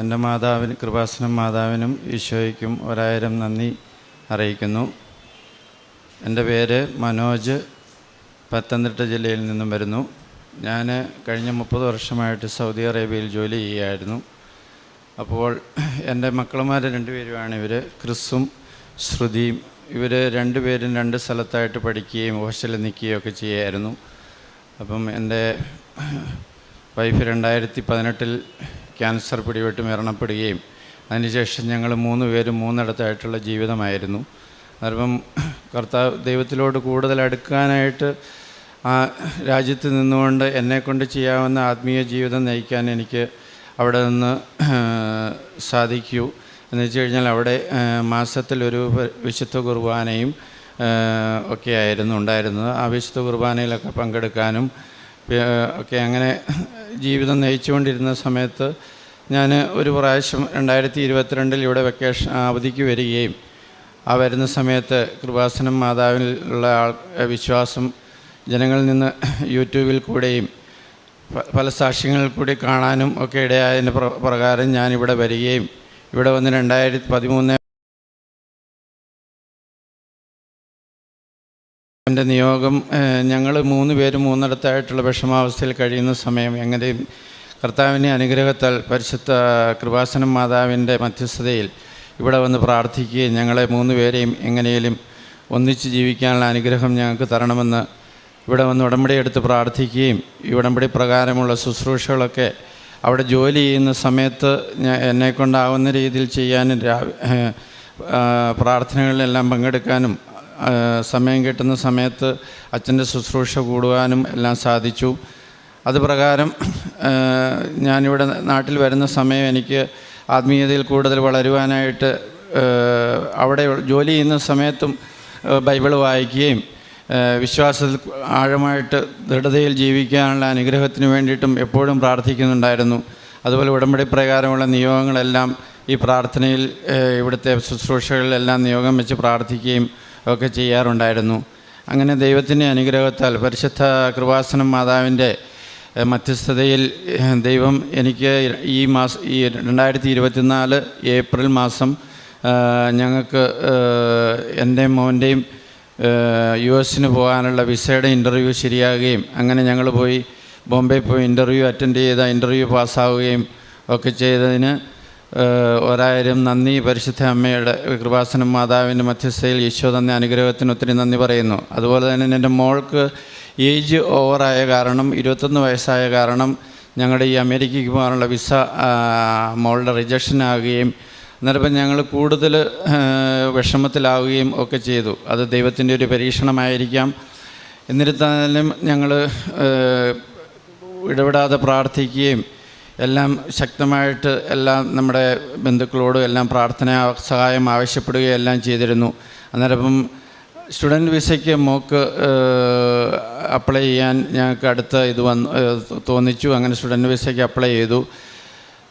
എൻ്റെ മാതാവിന് കൃപാസനം മാതാവിനും ഈശോയ്ക്കും 1000 നന്ദി അറിയിക്കുന്നു. എൻ്റെ പേര് മനോജ്, പത്തനംതിട്ട ജില്ലയിൽ നിന്നും വരുന്നു. ഞാൻ കഴിഞ്ഞ 30 വർഷമായിട്ട് സൗദി അറേബ്യയിൽ ജോലി ചെയ്യുകയായിരുന്നു. അപ്പോൾ എൻ്റെ മക്കളുമാർ 2 പേരുമാണ് ഇവർ, ക്രിസും ശ്രുതിയും. ഇവർ 2 പേരും 2 സ്ഥലത്തായിട്ട് പഠിക്കുകയും ഹോസ്റ്റലിൽ നിൽക്കുകയും ഒക്കെ ചെയ്യുമായിരുന്നു. അപ്പം എൻ്റെ വൈഫ് 2018 ക്യാൻസർ പിടിപെട്ട് മരണപ്പെടുകയും അതിനുശേഷം ഞങ്ങൾ 3 പേരും 3 ഇടത്തായിട്ടുള്ള ജീവിതമായിരുന്നു. അപ്പം ദൈവത്തിലോട് കൂടുതൽ അടുക്കാനായിട്ട് ആ രാജ്യത്ത് നിന്നുകൊണ്ട് എന്നെക്കൊണ്ട് ചെയ്യാവുന്ന ആത്മീയ ജീവിതം നയിക്കാൻ എനിക്ക് അവിടെ നിന്ന് സാധിക്കൂ. എന്ന് വെച്ച് കഴിഞ്ഞാൽ അവിടെ മാസത്തിലൊരു വിശുദ്ധ കുർബാനയും ഒക്കെ ആയിരുന്നു ഉണ്ടായിരുന്നത്. ആ വിശുദ്ധ കുർബാനയിലൊക്കെ പങ്കെടുക്കാനും ഒക്കെ അങ്ങനെ ജീവിതം നയിച്ചുകൊണ്ടിരുന്ന സമയത്ത് ഞാൻ ഒരു പ്രാവശ്യം 2022 ഇവിടെ അവധിക്ക് വരികയും ആ വരുന്ന സമയത്ത് കൃപാസനം മാതാവിലുള്ള വിശ്വാസം ജനങ്ങളിൽ നിന്ന് യൂട്യൂബിൽ കൂടെയും പല സാക്ഷ്യങ്ങളിൽ കൂടി കാണാനും ഒക്കെ ഇടയായതിൻ്റെ പ്രകാരം ഞാനിവിടെ വരികയും ഇവിടെ വന്ന് 2013 എൻ്റെ നിയോഗം, ഞങ്ങൾ 3 പേരും 3 ഇടത്തായിട്ടുള്ള വിഷമാവസ്ഥയിൽ കഴിയുന്ന സമയം എങ്ങനെയും കർത്താവിൻ്റെ അനുഗ്രഹത്താൽ പരിശുദ്ധ കൃപാസനം മാതാവിൻ്റെ മധ്യസ്ഥതയിൽ ഇവിടെ വന്ന് പ്രാർത്ഥിക്കുകയും ഞങ്ങളെ 3 പേരെയും എങ്ങനെയും ഒന്നിച്ച് ജീവിക്കാനുള്ള അനുഗ്രഹം ഞങ്ങൾക്ക് തരണമെന്ന് ഇവിടെ വന്ന് ഉടമ്പടി എടുത്ത് പ്രാർത്ഥിക്കുകയും ഈ ഉടമ്പടി പ്രകാരമുള്ള ശുശ്രൂഷകളൊക്കെ അവിടെ ജോലി ചെയ്യുന്ന സമയത്ത് എന്നെക്കൊണ്ടാവുന്ന രീതിയിൽ ചെയ്യാനും പ്രാർത്ഥനകളിലെല്ലാം പങ്കെടുക്കാനും സമയം കിട്ടുന്ന സമയത്ത് അച്ഛൻ്റെ ശുശ്രൂഷ കൂടുവാനും എല്ലാം സാധിച്ചു. അതുപ്രകാരം ഞാനിവിടെ നാട്ടിൽ വരുന്ന സമയം എനിക്ക് ആത്മീയതയിൽ കൂടുതൽ വളരുവാനായിട്ട് അവിടെ ജോലി ചെയ്യുന്ന സമയത്തും ബൈബിൾ വായിക്കുകയും വിശ്വാസത്തിൽ ആഴമായിട്ട് ദൃഢതയിൽ ജീവിക്കാനുള്ള അനുഗ്രഹത്തിന് വേണ്ടിയിട്ടും എപ്പോഴും പ്രാർത്ഥിക്കുന്നുണ്ടായിരുന്നു. അതുപോലെ ഉടമ്പടി പ്രകാരമുള്ള നിയോഗങ്ങളെല്ലാം ഈ പ്രാർത്ഥനയിൽ ഇവിടുത്തെ ശുശ്രൂഷകളിലെല്ലാം നിയോഗം വെച്ച് പ്രാർത്ഥിക്കുകയും ഒക്കെ ചെയ്യാറുണ്ടായിരുന്നു. അങ്ങനെ ദൈവത്തിൻ്റെ അനുഗ്രഹത്താൽ പരിശുദ്ധ കൃപാസനം മാതാവിൻ്റെ മധ്യസ്ഥതയിൽ ദൈവം എനിക്ക് ഈ 2024 ഏപ്രിൽ മാസം ഞങ്ങൾക്ക് എൻ്റെ മോൻ്റെയും US പോകാനുള്ള വിസയുടെ ഇൻ്റർവ്യൂ ശരിയാകുകയും അങ്ങനെ ഞങ്ങൾ പോയി ബോംബെ പോയി ഇൻ്റർവ്യൂ അറ്റൻഡ് ചെയ്ത ഇൻ്റർവ്യൂ പാസ്സാവുകയും ഒക്കെ ചെയ്തതിന് 1000 നന്ദി പരിശുദ്ധ അമ്മയുടെ കൃപാസനം മാതാവിൻ്റെ മധ്യസ്ഥയിൽ ഈശോ തന്ന അനുഗ്രഹത്തിന് ഒത്തിരി നന്ദി പറയുന്നു. അതുപോലെ തന്നെ എൻ്റെ മോൾക്ക് ഏജ് ഓവറായ കാരണം 21 വയസ്സായ കാരണം ഞങ്ങളുടെ ഈ അമേരിക്കയ്ക്ക് പോകാനുള്ള വിസ മോളുടെ റിജക്ഷൻ ആകുകയും അന്നേരം ഞങ്ങൾ കൂടുതൽ വിഷമത്തിലാവുകയും ഒക്കെ ചെയ്തു. അത് ദൈവത്തിൻ്റെ ഒരു പരീക്ഷണമായിരിക്കാം. എന്നിരുന്നാലും ഞങ്ങൾ ഇടപെടാതെ പ്രാർത്ഥിക്കുകയും എല്ലാം ശക്തമായിട്ട് എല്ലാം നമ്മുടെ ബന്ധുക്കളോടും എല്ലാം പ്രാർത്ഥന സഹായം ആവശ്യപ്പെടുകയും എല്ലാം ചെയ്തിരുന്നു. അന്നേരം സ്റ്റുഡൻറ്റ് വിസയ്ക്ക് മോക്ക് അപ്ലൈ ചെയ്യാൻ ഞങ്ങൾക്ക് അടുത്ത ഇത് തോന്നിച്ചു. അങ്ങനെ സ്റ്റുഡൻറ്റ് വിസയ്ക്ക് അപ്ലൈ ചെയ്തു.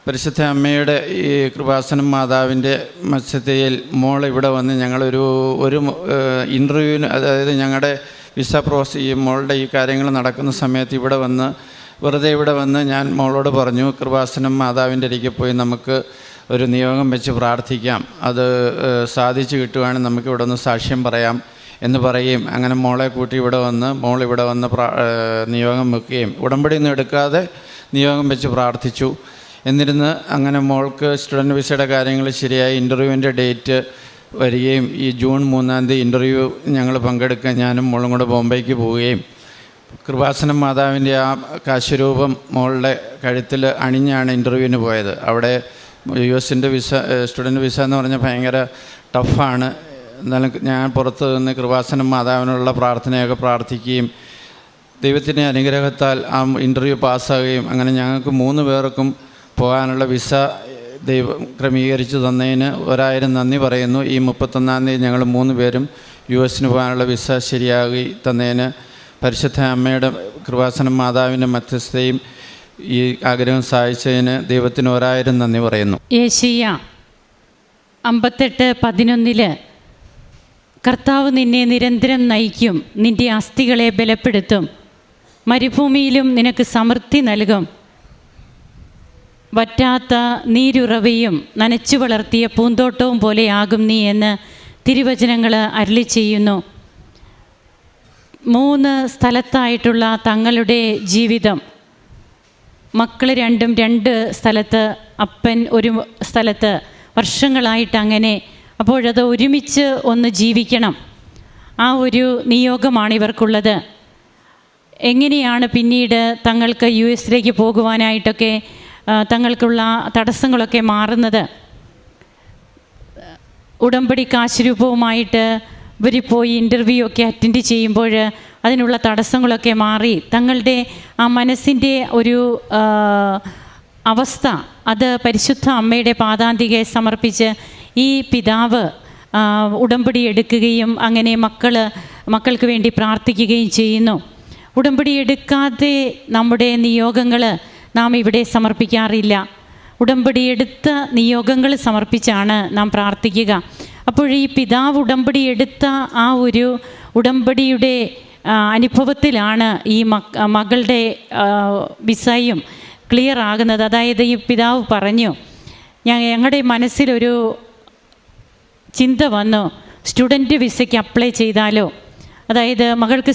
പരിശുദ്ധ അമ്മയുടെ ഈ കൃപാസനം മാതാവിൻ്റെ മധ്യസ്ഥതയിൽ മോൾ ഇവിടെ വന്ന് ഞങ്ങളൊരു ഇൻ്റർവ്യൂവിന്, അതായത് ഞങ്ങളുടെ വിസ പ്രോസസ് ഈ മോളുടെ ഈ കാര്യങ്ങൾ നടക്കുന്ന സമയത്ത് വെറുതെ ഇവിടെ വന്ന് ഞാൻ മോളോട് പറഞ്ഞു, കൃപാസനം മാതാവിൻ്റെ അരികെ പോയി നമുക്ക് ഒരു നിയോഗം വെച്ച് പ്രാർത്ഥിക്കാം, അത് സാധിച്ചു കിട്ടുവാണെങ്കിൽ നമുക്ക് ഇവിടെ ഒന്ന് സാക്ഷ്യം പറയാം എന്ന് പറയുകയും അങ്ങനെ മോളെ കൂട്ടി മോൾ ഇവിടെ വന്ന് നിയോഗം വെക്കുകയും ഉടമ്പടിയൊന്നും എടുക്കാതെ നിയോഗം വെച്ച് പ്രാർത്ഥിച്ചു. എന്നിരുന്ന് അങ്ങനെ മോൾക്ക് സ്റ്റുഡൻറ്റ് വിസയുടെ കാര്യങ്ങൾ ശരിയായി ഇൻ്റർവ്യൂവിൻ്റെ ഡേറ്റ് വരികയും ഈ ജൂൺ 3 ഇൻ്റർവ്യൂ ഞങ്ങൾ പങ്കെടുക്കാൻ ഞാനും മോളും കൂടെ ബോംബെക്ക് പോവുകയും കൃപാസനം മാതാവിൻ്റെ ആ കാശുരൂപം മോളുടെ കഴുത്തിൽ അണിഞ്ഞാണ് ഇൻ്റർവ്യൂവിന് പോയത്. അവിടെ US വിസ സ്റ്റുഡൻറ്റ് വിസ എന്ന് പറഞ്ഞാൽ ഭയങ്കര ടഫാണ്. എന്നാലും ഞാൻ പുറത്ത് നിന്ന് കൃപാസനം മാതാവിനുള്ള പ്രാർത്ഥനയൊക്കെ പ്രാർത്ഥിക്കുകയും ദൈവത്തിൻ്റെ അനുഗ്രഹത്താൽ ആ ഇൻ്റർവ്യൂ പാസ്സാകുകയും അങ്ങനെ ഞങ്ങൾക്ക് 3 പേർക്കും പോകാനുള്ള വിസ ദൈവം ക്രമീകരിച്ച് തന്നതിന് 1000 നന്ദി പറയുന്നു. ഈ 31 ഞങ്ങൾ 3 പേരും US പോകാനുള്ള വിസ ശരിയാക്കി തന്നതിന് പരിശുദ്ധ അമ്മയുടെ കൃപാസനം മാതാവിൻ്റെ മധ്യസ്ഥയും ഈ ആഗ്രഹം സഹായിച്ചതിന് ദൈവത്തിന് 1000 നന്ദി പറയുന്നു. യേശയ്യ 58:11 കർത്താവ് നിന്നെ നിരന്തരം നയിക്കും, നിൻ്റെ അസ്ഥികളെ ബലപ്പെടുത്തും, മരുഭൂമിയിലും നിനക്ക് സമൃദ്ധി നൽകും. വറ്റാത്ത നീരുറവയും നനച്ചു വളർത്തിയ പൂന്തോട്ടവും പോലെയാകും നീ എന്ന് തിരുവചനങ്ങൾ അരുളി ചെയ്യുന്നു. 3 സ്ഥലത്തായിട്ടുള്ള തങ്ങളുടെ ജീവിതം, മക്കൾ രണ്ടും 2 സ്ഥലത്ത്, അപ്പൻ ഒരു സ്ഥലത്ത്, വർഷങ്ങളായിട്ട് അങ്ങനെ. അപ്പോഴത് ഒരുമിച്ച് ഒന്ന് ജീവിക്കണം, ആ ഒരു നിയോഗമാണ് ഇവർക്കുള്ളത്. എങ്ങനെയാണ് പിന്നീട് തങ്ങൾക്ക് US പോകുവാനായിട്ടൊക്കെ തങ്ങൾക്കുള്ള തടസ്സങ്ങളൊക്കെ മാറുന്നത്? ഉടമ്പടി കാശ് രൂപവുമായിട്ട് ഇവർ പോയി ഇൻ്റർവ്യൂ ഒക്കെ അറ്റൻഡ് ചെയ്യുമ്പോൾ അതിനുള്ള തടസ്സങ്ങളൊക്കെ മാറി തങ്ങളുടെ ആ മനസ്സിൻ്റെ ഒരു അവസ്ഥ അത് പരിശുദ്ധ അമ്മയുടെ പാദാന്തികെ സമർപ്പിച്ച് ഈ പിതാവ് ഉടമ്പടി എടുക്കുകയും അങ്ങനെ മക്കൾക്ക് വേണ്ടി പ്രാർത്ഥിക്കുകയും ചെയ്യുന്നു. ഉടമ്പടി എടുക്കാതെ നമ്മുടെ നിയോഗങ്ങൾ നാം ഇവിടെ സമർപ്പിക്കാറില്ല. ഉടമ്പടി എടുത്ത നിയോഗങ്ങൾ സമർപ്പിച്ചാണ് നാം പ്രാർത്ഥിക്കുക. അപ്പോൾ ഈ പിതാവ് ഉടമ്പടി എടുത്ത ആ ഒരു ഉടമ്പടിയുടെ അനുഭവത്തിലാണ് ഈ മകളുടെ വിസയും ക്ലിയർ ആകുന്നത്. അതായത് ഈ പിതാവ് പറഞ്ഞു, ഞങ്ങളുടെ മനസ്സിലൊരു ചിന്ത വന്നു, സ്റ്റുഡൻറ്റ് വിസയ്ക്ക് അപ്ലൈ ചെയ്താലോ. അതായത് മകൾക്ക്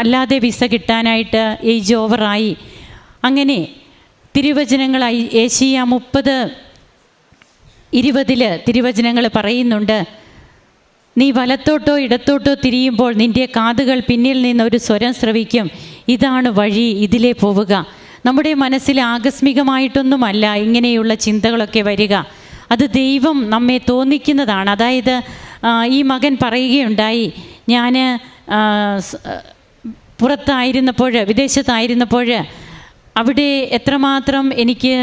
അല്ലാതെ വിസ കിട്ടാനായിട്ട് ഏജ് ഓവറായി. അങ്ങനെ തിരുവചനങ്ങൾ ഏശയ്യ 30:20 തിരുവചനങ്ങൾ പറയുന്നുണ്ട്, നീ വലത്തോട്ടോ ഇടത്തോട്ടോ തിരിയുമ്പോൾ നിൻ്റെ കാതുകൾ പിന്നിൽ നിന്നൊരു സ്വരം ശ്രവിക്കും, ഇതാണ് വഴി, ഇതിലേ പോവുക. നമ്മുടെ മനസ്സിൽ ആകസ്മികമായിട്ടൊന്നുമല്ല ഇങ്ങനെയുള്ള ചിന്തകളൊക്കെ വരിക, അത് ദൈവം നമ്മെ തോന്നിക്കുന്നതാണ്. അതായത് ഈ മകൻ പറയുകയുണ്ടായി, ഞാൻ പുറത്തായിരുന്നപ്പോൾ, വിദേശത്തായിരുന്നപ്പോൾ അവിടെ എത്രമാത്രം എനിക്ക്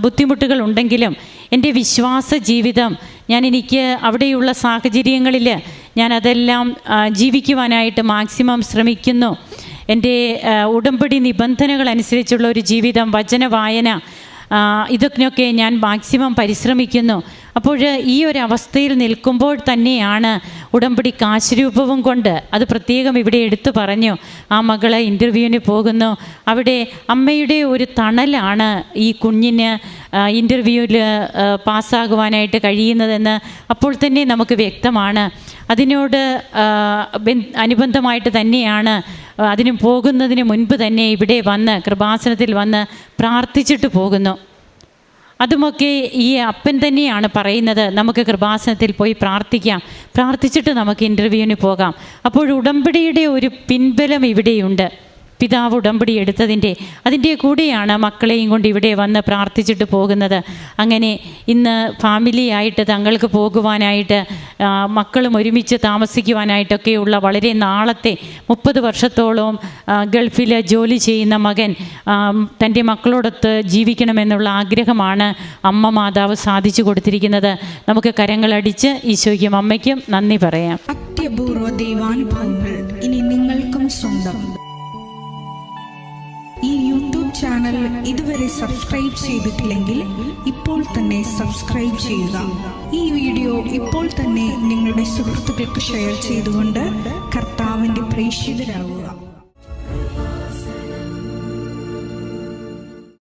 ബുദ്ധിമുട്ടുകൾ ഉണ്ടെങ്കിലും എൻ്റെ വിശ്വാസ ജീവിതം എനിക്ക് അവിടെയുള്ള സാഹചര്യങ്ങളിൽ അതെല്ലാം ജീവിക്കുവാനായിട്ട് മാക്സിമം ശ്രമിക്കുന്നു. എൻ്റെ ഉടമ്പടി നിബന്ധനകൾ അനുസരിച്ചുള്ള ഒരു ജീവിതം, വചന വായന, ഇതൊക്കെ ഞാൻ മാക്സിമം പരിശ്രമിക്കുന്നു. അപ്പോൾ ഈ ഒരു അവസ്ഥയിൽ നിൽക്കുമ്പോൾ തന്നെയാണ് ഉടമ്പടി കാശ് രൂപവും കൊണ്ട്, അത് പ്രത്യേകം ഇവിടെ എടുത്തു പറഞ്ഞു, ആ മകള് ഇൻ്റർവ്യൂവിന് പോകുന്നു. അവിടെ അമ്മയുടെ ഒരു തണലാണ് ഈ കുഞ്ഞിന് ഇൻ്റർവ്യൂവിൽ പാസ്സാകുവാനായിട്ട് കഴിയുന്നതെന്ന് അപ്പോൾ തന്നെ നമുക്ക് വ്യക്തമാണ്. അതിനോട് അനുബന്ധമായിട്ട് തന്നെയാണ് അതിന് പോകുന്നതിന് മുൻപ് തന്നെ ഇവിടെ വന്ന് കൃപാസനത്തിൽ വന്ന് പ്രാർത്ഥിച്ചിട്ട് പോകുന്നു. അതുമൊക്കെ ഈ അപ്പൻ തന്നെയാണ് പറയുന്നത്, നമുക്ക് കൃപാസനത്തിൽ പോയി പ്രാർത്ഥിക്കാം, പ്രാർത്ഥിച്ചിട്ട് നമുക്ക് ഇൻ്റർവ്യൂവിന് പോകാം. അപ്പോൾ ഉടമ്പടിയുടെ ഒരു പിൻബലം ഇവിടെയുണ്ട്. പിതാവ് ഉടമ്പടി അതിൻ്റെ കൂടെയാണ് മക്കളെയും കൊണ്ട് ഇവിടെ വന്ന് പ്രാർത്ഥിച്ചിട്ട് പോകുന്നത്. അങ്ങനെ ഇന്ന് ഫാമിലിയായിട്ട് തങ്ങൾക്ക് പോകുവാനായിട്ട്, മക്കളും ഒരുമിച്ച് താമസിക്കുവാനായിട്ടൊക്കെയുള്ള വളരെ നാളത്തെ 30 വർഷത്തോളം ഗൾഫിൽ ജോലി ചെയ്യുന്ന മകൻ തൻ്റെ മക്കളോടൊത്ത് ജീവിക്കണമെന്നുള്ള ആഗ്രഹമാണ് അമ്മ മാതാവ് സാധിച്ചു കൊടുത്തിരിക്കുന്നത്. നമുക്ക് കരങ്ങളടിച്ച് ഈശോയ്ക്കും അമ്മയ്ക്കും നന്ദി പറയാം. അത്യപൂർവ ദൈവാനുഭവങ്ങൾ ഇനി നിങ്ങൾക്കും സ്വന്തം. ഈ യൂട്യൂബ് ചാനൽ ഇതുവരെ സബ്സ്ക്രൈബ് ചെയ്തിട്ടില്ലെങ്കിൽ ഇപ്പോൾ തന്നെ സബ്സ്ക്രൈബ് ചെയ്യുക. ഈ വീഡിയോ ഇപ്പോൾ തന്നെ നിങ്ങളുടെ സുഹൃത്തുക്കൾക്ക് ഷെയർ ചെയ്തുകൊണ്ട് കർത്താവിൻ്റെ പ്രേക്ഷിതരാകുക.